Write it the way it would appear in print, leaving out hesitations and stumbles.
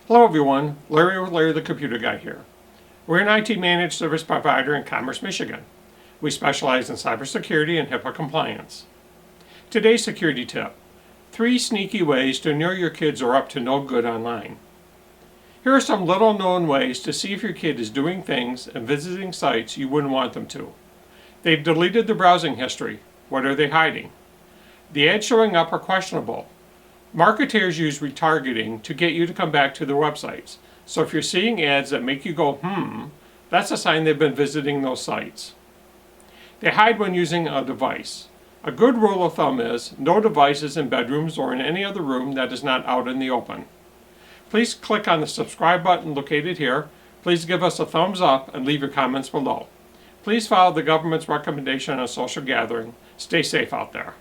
Hello everyone, Larry with Larry the Computer Guy here. We're an IT managed service provider in Commerce, Michigan. We specialize in cybersecurity and HIPAA compliance. Today's security tip: 3 sneaky ways to know your kids are up to no good online. Here are some little known ways to see if your kid is doing things and visiting sites you wouldn't want them to. They've deleted their browsing history. What are they hiding? The ads showing up are questionable. Marketers use retargeting to get you to come back to their websites. So if you're seeing ads that make you go, that's a sign they've been visiting those sites. They hide when using a device. A good rule of thumb is no devices in bedrooms or in any other room that is not out in the open. Please click on the subscribe button located here. Please give us a thumbs up and leave your comments below. Please follow the government's recommendation on social gathering. Stay safe out there.